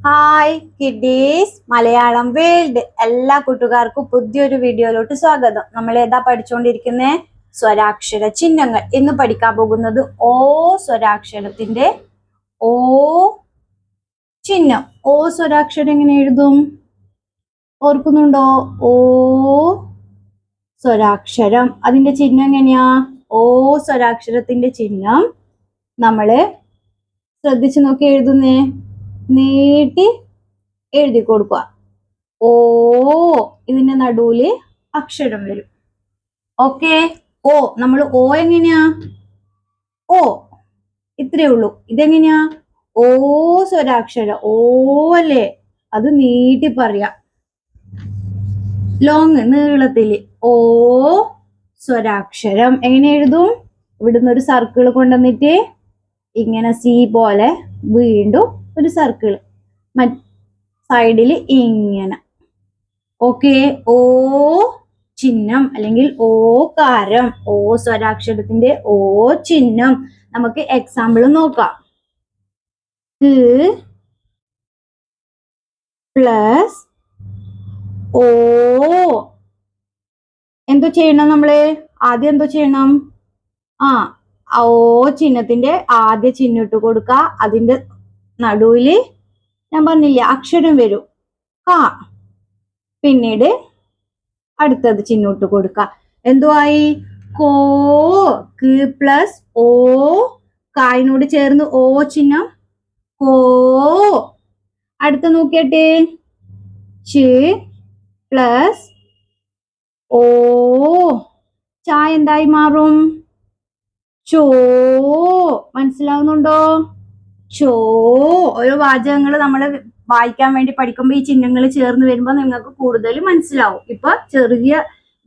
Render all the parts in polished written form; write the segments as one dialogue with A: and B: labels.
A: Hi kiddies Malayalam world. എല്ലാ കൂട്ടുകാർക്കും പുതിയൊരു വീഡിയോയിലോട്ട് സ്വാഗതം. നമ്മൾ ഏതാ പഠിച്ചുകൊണ്ടിരിക്കുന്നത്? സ്വരാക്ഷര ചിഹ്നങ്ങൾ. ഇന്ന് പഠിക്കാൻ പോകുന്നത് ഓ സ്വരാക്ഷരത്തിന്റെ ഓ ചിഹ്നം. ഓ സ്വരാക്ഷരം എങ്ങനെ എഴുതും? ഓർക്കുന്നുണ്ടോ? ഓ സ്വരാക്ഷരം, അതിന്റെ ചിഹ്നം എങ്ങനെയാ? ഓ സ്വരാക്ഷരത്തിന്റെ ചിഹ്നം നമ്മള് ശ്രദ്ധിച്ചു നോക്കി എഴുതുന്നേ. നീട്ടി എഴുതി കൊടുക്കുക. ഓ, ഇതിന്റെ നടുവില് അക്ഷരം വരും. ഓക്കെ. ഓ, നമ്മൾ ഓ എങ്ങനെയാ? ഓ ഇത്രയേ ഉള്ളൂ. ഇതെങ്ങനെയാ? ഓ സ്വരാക്ഷരം. ഓ അല്ലേ, അത് നീട്ടി പറയാ, ലോങ് നീളത്തില്. ഓ സ്വരാക്ഷരം എങ്ങനെ എഴുതും? ഇവിടുന്ന് ഒരു സർക്കിൾ കൊണ്ടുവന്നിട്ട് ഇങ്ങനെ സി പോലെ വീണ്ടും ഒരു സർക്കിൾ സൈഡില് ഇങ്ങനെ. ഓക്കെ. ഓ ചിഹ്നം അല്ലെങ്കിൽ ഓകാരം, ഓ സ്വരാക്ഷരത്തിന്റെ ഓ ചിഹ്നം. നമുക്ക് എക്സാമ്പിൾ നോക്കാം. പ്ലസ് ഓ. എന്തോ ചെയ്യണം നമ്മള്? ആദ്യം എന്തോ ചെയ്യണം? ഓ ചിഹ്നത്തിന്റെ ആദ്യ ചിഹ്നം ഇട്ട് കൊടുക്കുക. അതിന്റെ നടുവില് ഞാൻ പറഞ്ഞില്ല അക്ഷരം വരും, ക. പിന്നീട് അടുത്തത് ചിഹ്നം ഇട്ട് കൊടുക്കുക. എന്തുവായി? കോ. പ്ലസ് ഓ, കായിനോട് ചേർന്ന് ഓ ചിഹ്നം, കോ. അടുത്ത നോക്കിയട്ടെ. ച് പ്ലസ് ഓ, ച എന്തായി മാറും? ചോ. മനസ്സിലാവുന്നുണ്ടോ? ചോ. ഓരോ വാചകങ്ങൾ നമ്മൾ വായിക്കാൻ വേണ്ടി പഠിക്കുമ്പോൾ ഈ ചിഹ്നങ്ങൾ ചേർന്ന് വരുമ്പോൾ നിങ്ങൾക്ക് കൂടുതൽ മനസ്സിലാവും. ഇപ്പൊ ചെറിയ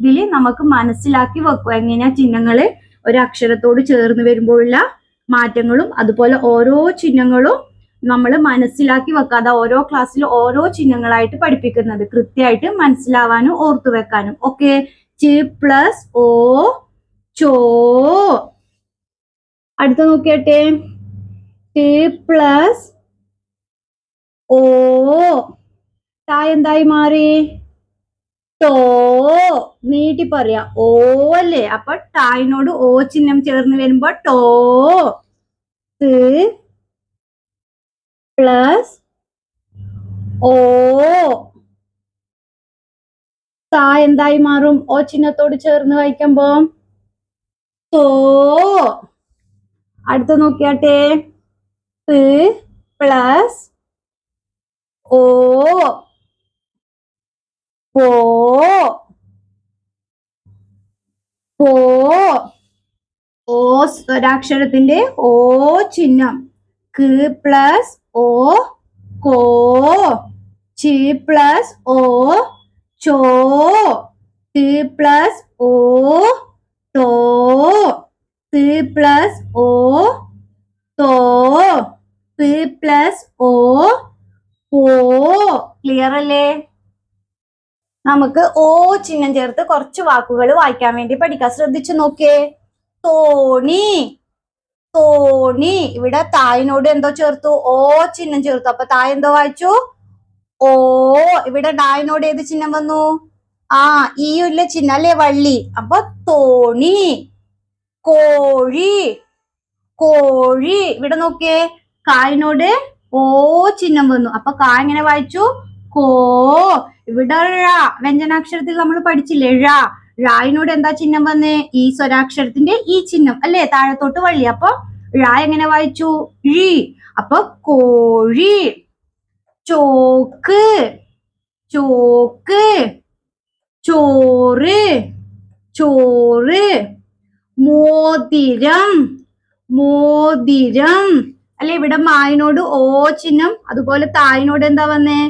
A: ഇതിൽ നമുക്ക് മനസ്സിലാക്കി വെക്കുക എങ്ങനെയാ ചിഹ്നങ്ങൾ ഒരു അക്ഷരത്തോട് ചേർന്ന് വരുമ്പോഴുള്ള മാറ്റങ്ങളും അതുപോലെ ഓരോ ചിഹ്നങ്ങളും നമ്മൾ മനസ്സിലാക്കി വെക്കാതെ ഓരോ ക്ലാസ്സിൽ ഓരോ ചിഹ്നങ്ങളായിട്ട് പഠിപ്പിക്കുന്നത്, കൃത്യമായിട്ട് മനസ്സിലാവാനും ഓർത്തു വെക്കാനും. ഓക്കെ. ചി പ്ലസ് ഓ, ചോ. അടുത്ത നോക്കിയട്ടെ. ടി പ്ലസ് ഓ, ടാ എന്തായി മാറി? ടോ. നീട്ടി പറയാ, ഓ അല്ലേ, അപ്പൊ ടായിനോട് ഓ ചിഹ്നം ചേർന്ന് വരുമ്പോ ടോ. പ്ലസ് ഓ, ടാ എന്തായി മാറും? ഓ ചിഹ്നത്തോട് ചേർന്ന് വായിക്കുമ്പോ തോ. അടുത്ത നോക്കിയാട്ടെ. പ്ലസ് ഓ, പോ. പോ. ഓ സ്വരാക്ഷരത്തിന്റെ ഓ ചിഹ്നം. പ്ലസ് ഓ, കോ. ചി പ്ലസ് ഓ, ചോ. ടി പ്ലസ് ഓ, ടോ. ടി പ്ലസ് ഓ, തോ. ടി പ്ലസ് ഓ, പോ. ക്ലിയർ അല്ലേ? നമുക്ക് ഓ ചിഹ്നം ചേർത്ത് കുറച്ച് വാക്കുകൾ വായിക്കാൻ വേണ്ടി പഠിക്കാം. ശ്രദ്ധിച്ചു നോക്കിയേ. തോണി. തോണി. ഇവിടെ തായിനോട് എന്തോ ചേർത്തു? ഓ ചിഹ്നം ചേർത്തു. അപ്പൊ തായ് എന്തോ വായിച്ചു? ഓ. ഇവിടെ ഡായിനോട് ഏത് ചിഹ്നം വന്നു? ഈ ഉള്ള ചിഹ്നം അല്ലേ, വള്ളി. അപ്പൊ തോണി. കോഴി. കോഴി. ഇവിടെ നോക്കിയേ, കായിനോട് ഓ ചിഹ്നം വന്നു. അപ്പൊ കാ എങ്ങനെ വായിച്ചു? കോ. ഇവിടെ വ്യഞ്ജനാക്ഷരത്തിൽ നമ്മൾ പഠിച്ചില്ലേ ഴായിനോട് എന്താ ചിഹ്നം വന്നേ? ഈ സ്വരാക്ഷരത്തിന്റെ ഈ ചിഹ്നം അല്ലേ, താഴത്തോട്ട് വള്ളി. അപ്പൊ ഴ എങ്ങനെ വായിച്ചു? ഴി. അപ്പൊ കോഴി. ചോക്ക്. ചോക്ക്. ചോറ്. ചോറ്. മോതിരം. മോതിരം അല്ലെ. ഇവിടെ മായിനോട് ഓ ചിഹ്നം, അതുപോലെ തായിനോട് എന്താ വന്നേ?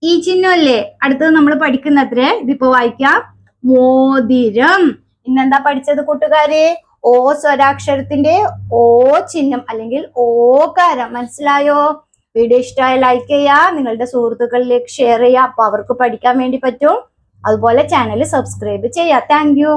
A: ഈ ചിഹ്നം അല്ലേ. അടുത്തത് നമ്മൾ പഠിക്കുന്നത്രേ. ഇതിപ്പോ വായിക്കാം. മോതിരം. ഇന്നെന്താ പഠിച്ചത് കൂട്ടുകാരെ? ഓ സ്വരാക്ഷരത്തിന്റെ ഓ ചിഹ്നം അല്ലെങ്കിൽ ഓകാരം. മനസ്സിലായോ? വീഡിയോ ഇഷ്ടമായ ലൈക്ക് ചെയ്യാ, നിങ്ങളുടെ സുഹൃത്തുക്കളിലേക്ക് ഷെയർ ചെയ്യാ, അപ്പൊ അവർക്ക് പഠിക്കാൻ വേണ്ടി പറ്റും. അതുപോലെ ചാനൽ സബ്സ്ക്രൈബ് ചെയ്യാ. Thank you.